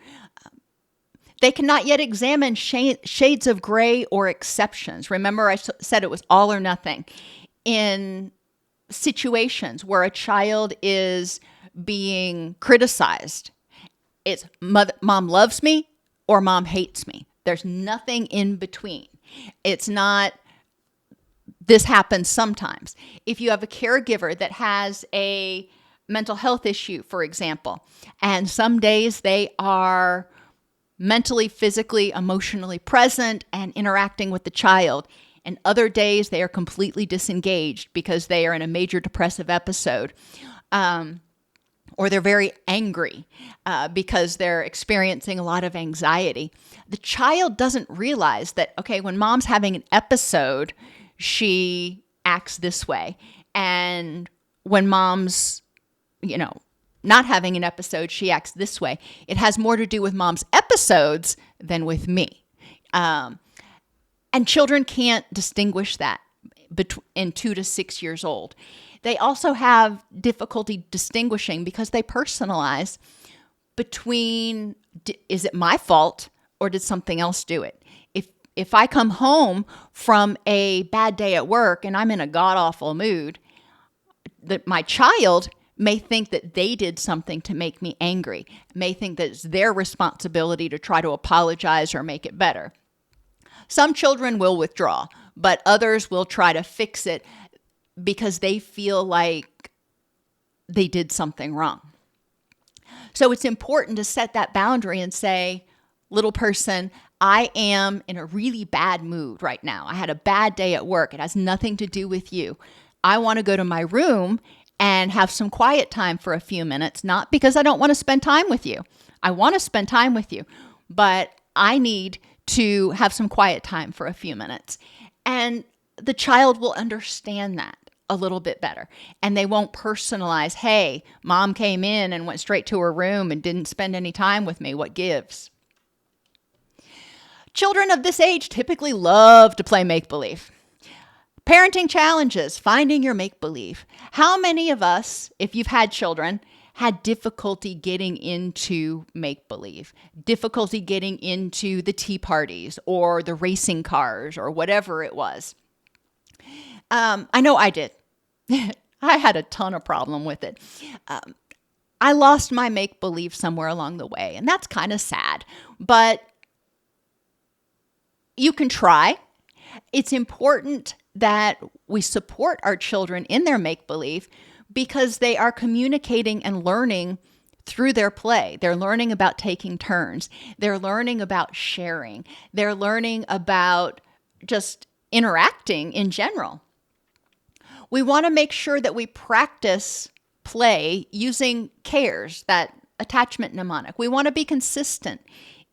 They cannot yet examine shades of gray or exceptions. Remember, I said it was all or nothing. In situations where a child is being criticized, it's mom loves me or mom hates me. There's nothing in between. It's not, this happens sometimes. If you have a caregiver that has a mental health issue, for example, and some days they are mentally, physically, emotionally present and interacting with the child, and other days they are completely disengaged because they are in a major depressive episode, or they're very angry because they're experiencing a lot of anxiety. The child doesn't realize that, okay, when mom's having an episode, she acts this way. And when mom's, not having an episode, she acts this way. It has more to do with mom's episodes than with me. And children can't distinguish that in 2 to 6 years old. They also have difficulty distinguishing because they personalize between, is it my fault or did something else do it? If I come home from a bad day at work and I'm in a god-awful mood, that my child may think that they did something to make me angry, may think that it's their responsibility to try to apologize or make it better. Some children will withdraw, but others will try to fix it. because they feel like they did something wrong. So it's important to set that boundary and say, little person, I am in a really bad mood right now. I had a bad day at work. It has nothing to do with you. I want to go to my room and have some quiet time for a few minutes, not because I don't want to spend time with you. I want to spend time with you, but I need to have some quiet time for a few minutes. And the child will understand that a little bit better. And they won't personalize, hey, mom came in and went straight to her room and didn't spend any time with me. What gives? Children of this age typically love to play make-believe. Parenting challenges, finding your make-believe. How many of us, if you've had children, had difficulty getting into make-believe, difficulty getting into the tea parties or the racing cars or whatever it was? I know I did. I had a ton of problem with it. I lost my make-believe somewhere along the way, and that's kind of sad, but you can try. It's important that we support our children in their make-believe because they are communicating and learning through their play. They're learning about taking turns. They're learning about sharing. They're learning about just interacting in general. We want to make sure that we practice play using CARES, that attachment mnemonic. We want to be consistent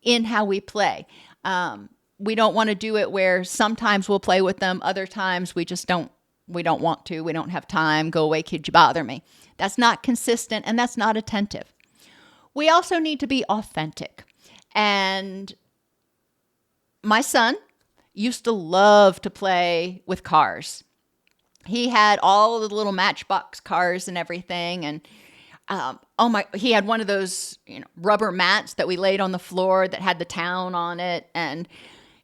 in how we play. We don't want to do it where sometimes we'll play with them, other times we don't want to, we don't have time, go away, kid, you bother me. That's not consistent and that's not attentive. We also need to be authentic. And my son used to love to play with cars. He had all the little Matchbox cars and everything. And he had one of those, rubber mats that we laid on the floor that had the town on it. And,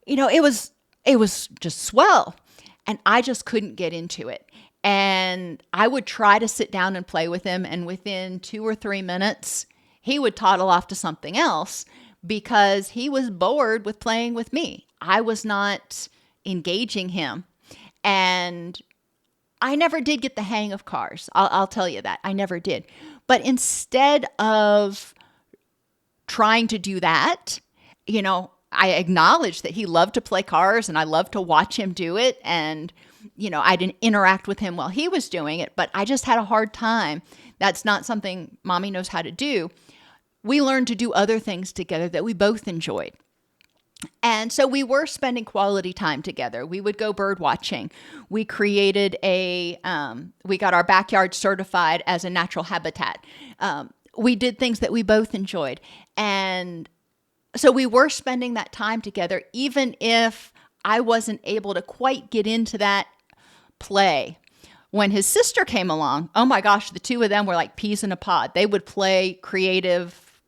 it was just swell. And I just couldn't get into it. And I would try to sit down and play with him. And within 2 or 3 minutes, he would toddle off to something else because he was bored with playing with me. I was not engaging him. And I never did get the hang of cars. I'll tell you that. I never did. But instead of trying to do that, I acknowledged that he loved to play cars and I loved to watch him do it. And, I didn't interact with him while he was doing it, but I just had a hard time. That's not something mommy knows how to do. We learned to do other things together that we both enjoyed. And so we were spending quality time together. We would go bird watching. We created we got our backyard certified as a natural habitat. We did things that we both enjoyed. And so we were spending that time together, even if I wasn't able to quite get into that play. When his sister came along, oh my gosh, the two of them were like peas in a pod. They would play creative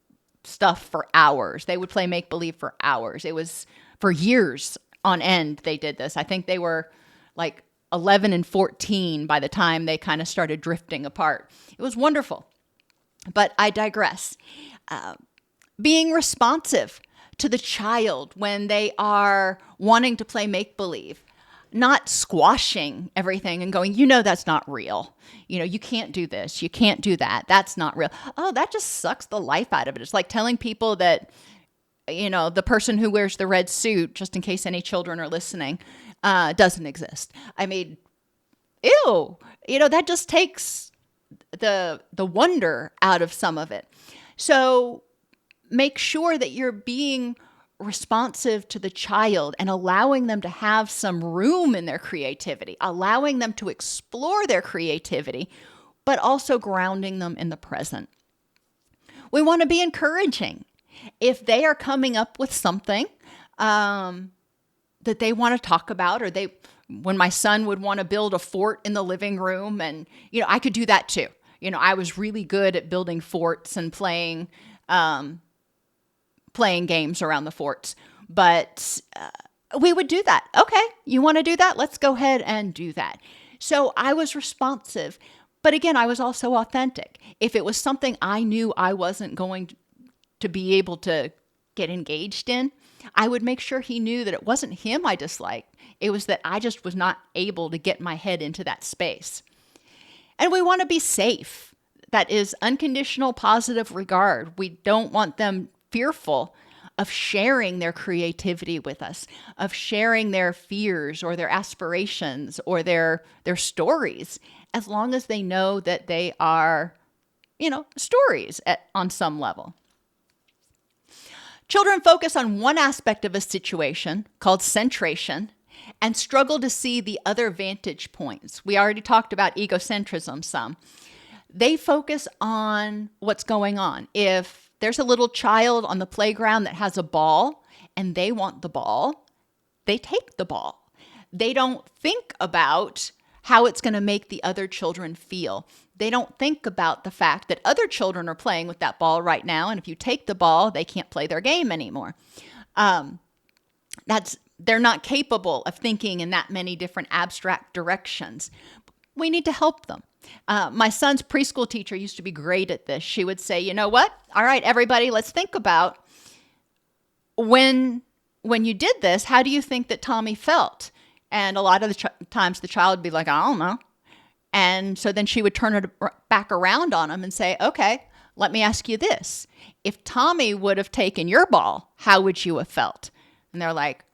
stuff for hours. They would play make-believe for hours. It was for years on end they did this. I think they were like 11 and 14 by the time they kind of started drifting apart. It was wonderful. But I digress. Being responsive to the child when they are wanting to play make-believe. Not squashing everything and going, that's not real. You can't do this. You can't do that. That's not real. Oh, that just sucks the life out of it. It's like telling people that, the person who wears the red suit, just in case any children are listening, doesn't exist. I mean, ew. That just takes the wonder out of some of it. So make sure that you're being responsive to the child and allowing them to have some room in their creativity, allowing them to explore their creativity, but also grounding them in the present. We want to be encouraging. If they are coming up with something that they want to talk about, or when my son would want to build a fort in the living room, and, I could do that too. I was really good at building forts and playing games around the forts, but we would do that. Okay, you want to do that? Let's go ahead and do that. So I was responsive, but again, I was also authentic. If it was something I knew I wasn't going to be able to get engaged in, I would make sure he knew that it wasn't him I disliked. It was that I just was not able to get my head into that space. And we want to be safe. That is unconditional positive regard. We don't want them fearful of sharing their creativity with us, of sharing their fears or their aspirations or their stories, as long as they know that they are, stories on some level. Children focus on one aspect of a situation called centration and struggle to see the other vantage points. We already talked about egocentrism some. They focus on what's going on. If there's a little child on the playground that has a ball and they want the ball, they take the ball. They don't think about how it's going to make the other children feel. They don't think about the fact that other children are playing with that ball right now, and if you take the ball, they can't play their game anymore. They're not capable of thinking in that many different abstract directions. We need to help them. My son's preschool teacher used to be great at this. She would say, you know what? All right, everybody, let's think about when you did this, how do you think that Tommy felt? And a lot of the times the child would be like, I don't know. And so then she would turn it back around on him and say, okay, let me ask you this. If Tommy would have taken your ball, how would you have felt? And they're like,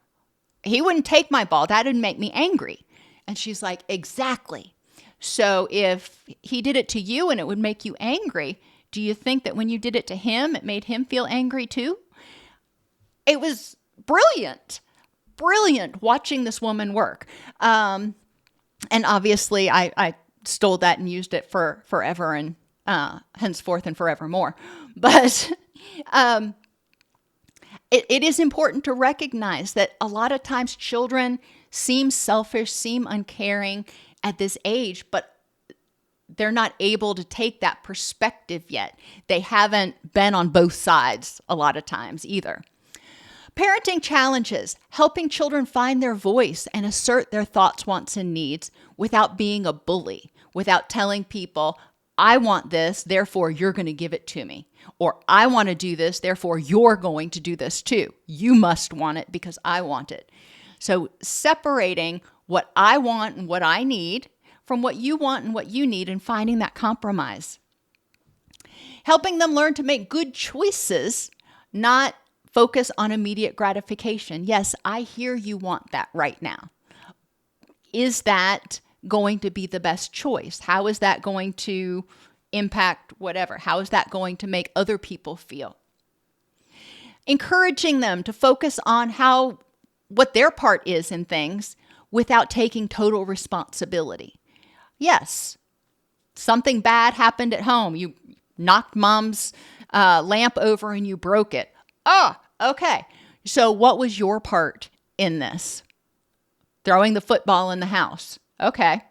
he wouldn't take my ball. That would make me angry. And she's like, exactly. So if he did it to you and it would make you angry, do you think that when you did it to him, it made him feel angry too? It was brilliant watching this woman work. And obviously I stole that and used it for forever and henceforth and forevermore. But it is important to recognize that a lot of times children seem selfish, seem uncaring at this age, but they're not able to take that perspective yet. They haven't been on both sides a lot of times either. Parenting challenges, helping children find their voice and assert their thoughts, wants, and needs without being a bully, without telling people, I want this, therefore you're going to give it to me. Or I want to do this, therefore you're going to do this too. You must want it because I want it. So separating what I want and what I need from what you want and what you need and finding that compromise. Helping them learn to make good choices, not focus on immediate gratification. Yes, I hear you want that right now. Is that going to be the best choice? How is that going to impact whatever? How is that going to make other people feel? Encouraging them to focus on what their part is in things without taking total responsibility. Yes, something bad happened at home. You knocked mom's lamp over and you broke it. Oh, okay. So what was your part in this? Throwing the football in the house. Okay.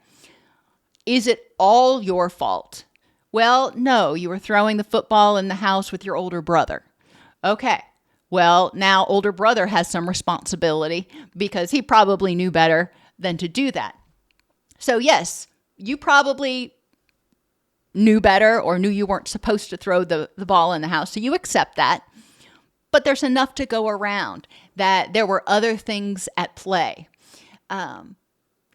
Is it all your fault? Well, no, you were throwing the football in the house with your older brother. Okay. Well, now older brother has some responsibility because he probably knew better than to do that. So yes, you probably knew better or knew you weren't supposed to throw the ball in the house. So you accept that. But there's enough to go around that there were other things at play.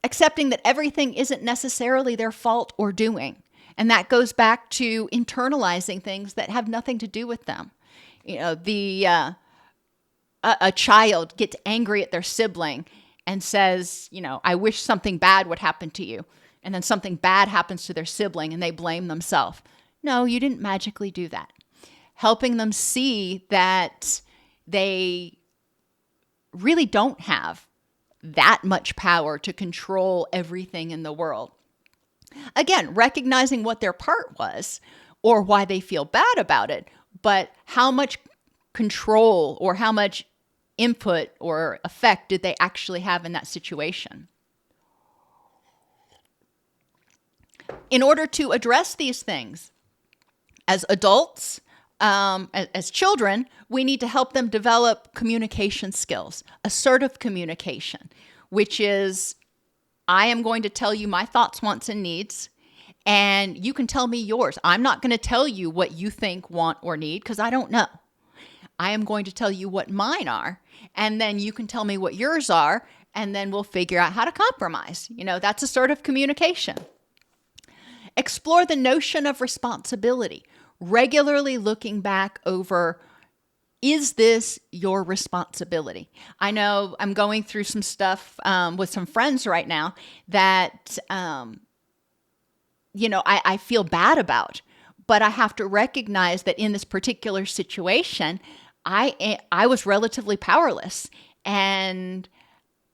Accepting that everything isn't necessarily their fault or doing. And that goes back to internalizing things that have nothing to do with them. A child gets angry at their sibling and says, I wish something bad would happen to you. And then something bad happens to their sibling and they blame themselves. No, you didn't magically do that. Helping them see that they really don't have that much power to control everything in the world. Again, recognizing what their part was or why they feel bad about it, but how much control or how much input or effect did they actually have in that situation? In order to address these things, as adults, as children, we need to help them develop communication skills, assertive communication, which is, I am going to tell you my thoughts, wants, and needs, and you can tell me yours. I'm not going to tell you what you think, want, or need because I don't know. I am going to tell you what mine are, and then you can tell me what yours are, and then we'll figure out how to compromise. That's a sort of communication. Explore the notion of responsibility, regularly looking back over, is this your responsibility? I know I'm going through some stuff with some friends right now that, I feel bad about, but I have to recognize that in this particular situation, I was relatively powerless. And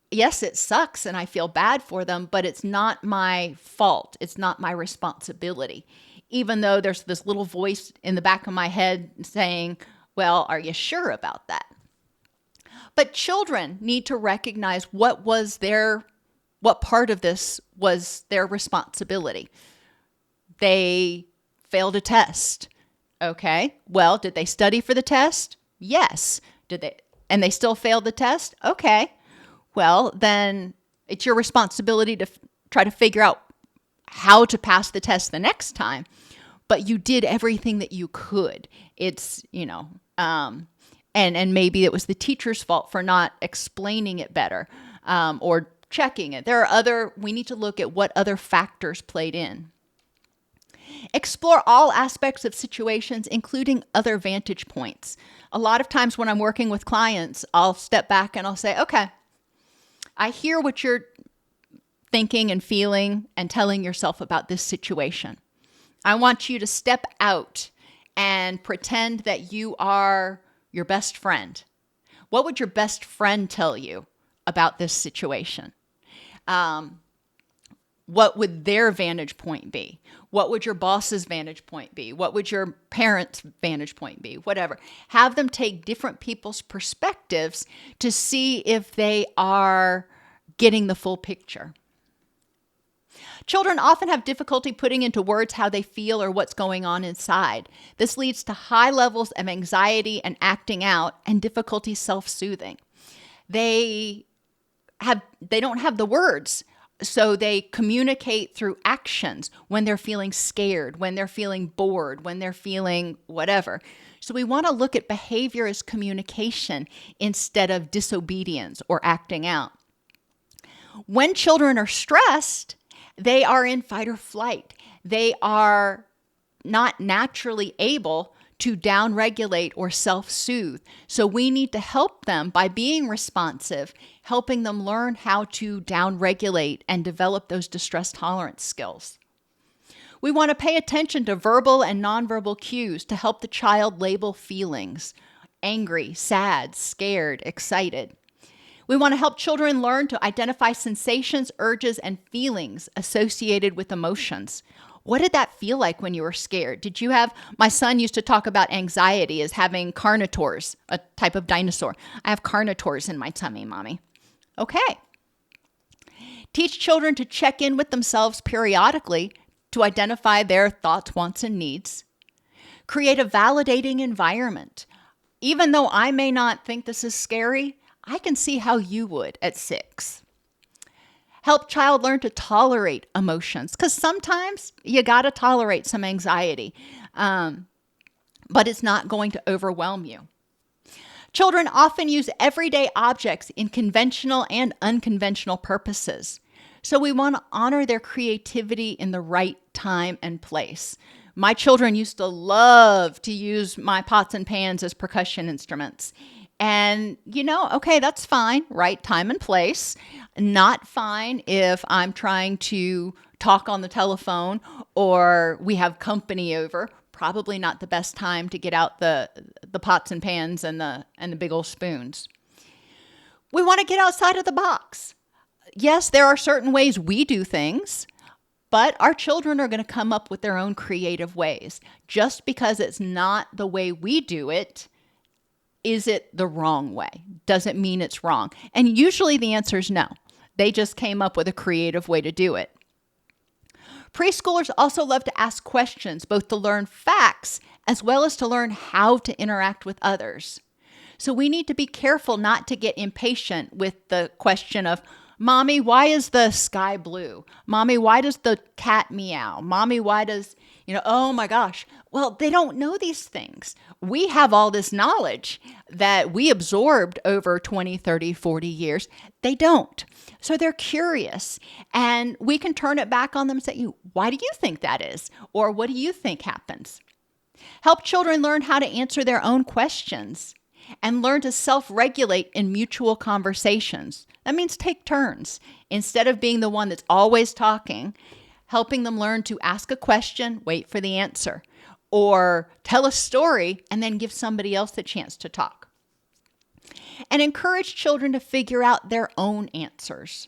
yes, it sucks and I feel bad for them, but it's not my fault. It's not my responsibility. Even though there's this little voice in the back of my head saying, well, are you sure about that? But children need to recognize what part of this was their responsibility. They failed a test. Okay. Well, did they study for the test? Yes. And they still failed the test? Okay. Well, then it's your responsibility to try to figure out how to pass the test the next time. But you did everything that you could. It's, and maybe it was the teacher's fault for not explaining it better or checking it. We need to look at what other factors played in. Explore all aspects of situations, including other vantage points. A lot of times when I'm working with clients, I'll step back and I'll say, okay, I hear what you're thinking and feeling and telling yourself about this situation. I want you to step out and pretend that you are your best friend. What would your best friend tell you about this situation? What would their vantage point be? What would your boss's vantage point be? What would your parents' vantage point be? Whatever. Have them take different people's perspectives to see if they are getting the full picture. Children often have difficulty putting into words how they feel or what's going on inside. This leads to high levels of anxiety and acting out and difficulty self-soothing. They don't have the words, so they communicate through actions when they're feeling scared, when they're feeling bored, when they're feeling whatever. So we want to look at behavior as communication instead of disobedience or acting out. When children are stressed, they are in fight or flight. They are not naturally able to downregulate or self-soothe. So we need to help them by being responsive, helping them learn how to downregulate and develop those distress tolerance skills. We want to pay attention to verbal and nonverbal cues to help the child label feelings: angry, sad, scared, excited. We want to help children learn to identify sensations, urges, and feelings associated with emotions. What did that feel like when you were scared? My son used to talk about anxiety as having carnivores, a type of dinosaur. I have carnivores in my tummy, Mommy. Okay. Teach children to check in with themselves periodically to identify their thoughts, wants, and needs. Create a validating environment. Even though I may not think this is scary, I can see how you would at 6. Help child learn to tolerate emotions, because sometimes you got to tolerate some anxiety, but it's not going to overwhelm you. Children often use everyday objects in conventional and unconventional purposes. So we want to honor their creativity in the right time and place. My children used to love to use my pots and pans as percussion instruments. And, okay, that's fine, right time and place. Not fine if I'm trying to talk on the telephone or we have company over. Probably not the best time to get out the pots and pans and the big old spoons. We want to get outside of the box. Yes, there are certain ways we do things, but our children are going to come up with their own creative ways. Just because it's not the way we do it, is it the wrong way? Doesn't mean it's wrong. And usually the answer is no. They just came up with a creative way to do it. Preschoolers also love to ask questions, both to learn facts as well as to learn how to interact with others. So we need to be careful not to get impatient with the question of, Mommy, why is the sky blue? Mommy, why does the cat meow? Mommy, why does, Oh my gosh, well, they don't know these things. We have all this knowledge that we absorbed over 20, 30, 40 years. They don't. So they're curious, and we can turn it back on them and say, why do you think that is? Or what do you think happens? Help children learn how to answer their own questions and learn to self-regulate in mutual conversations. That means take turns. Instead of being the one that's always talking, helping them learn to ask a question, wait for the answer, or tell a story and then give somebody else the chance to talk. And encourage children to figure out their own answers.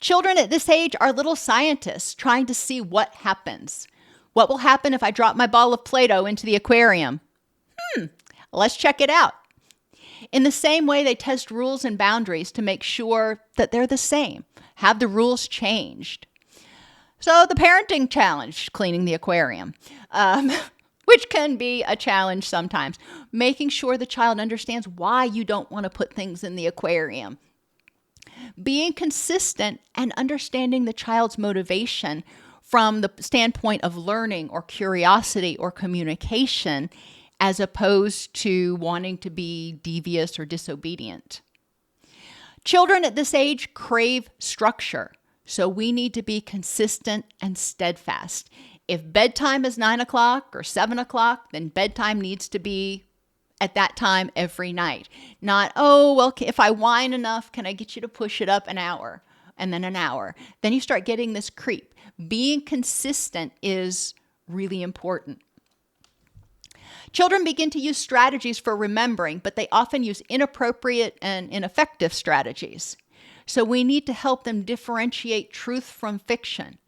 Children at this age are little scientists trying to see what happens. What will happen if I drop my ball of Play-Doh into the aquarium? Let's check it out. In the same way, they test rules and boundaries to make sure that they're the same. Have the rules changed? So the parenting challenge, cleaning the aquarium, which can be a challenge sometimes. Making sure the child understands why you don't want to put things in the aquarium. Being consistent and understanding the child's motivation from the standpoint of learning or curiosity or communication, as opposed to wanting to be devious or disobedient. Children at this age crave structure, so we need to be consistent and steadfast. If bedtime is 9 o'clock or 7 o'clock, then bedtime needs to be at that time every night. Not, if I whine enough, can I get you to push it up an hour and then an hour? Then you start getting this creep. Being consistent is really important. Children begin to use strategies for remembering, but they often use inappropriate and ineffective strategies. So we need to help them differentiate truth from fiction.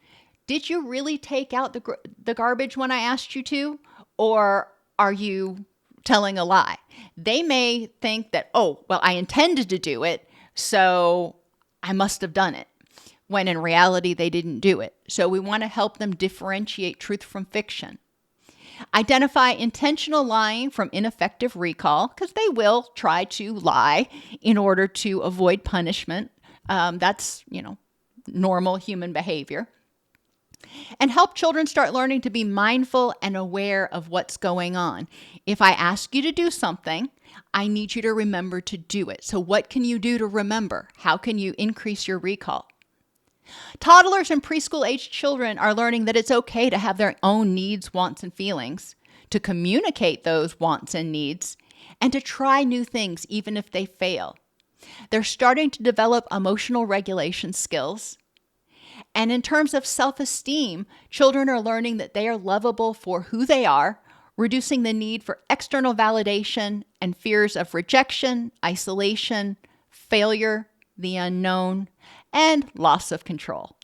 Did you really take out the garbage when I asked you to? Or are you telling a lie? They may think that, I intended to do it, so I must have done it, when in reality they didn't do it. So we want to help them differentiate truth from fiction. Identify intentional lying from ineffective recall, because they will try to lie in order to avoid punishment. That's, normal human behavior. And help children start learning to be mindful and aware of what's going on. If I ask you to do something, I need you to remember to do it. So what can you do to remember? How can you increase your recall? Toddlers and preschool-aged children are learning that it's okay to have their own needs, wants, and feelings, to communicate those wants and needs, and to try new things even if they fail. They're starting to develop emotional regulation skills. And in terms of self-esteem, children are learning that they are lovable for who they are, reducing the need for external validation and fears of rejection, isolation, failure, the unknown, and loss of control.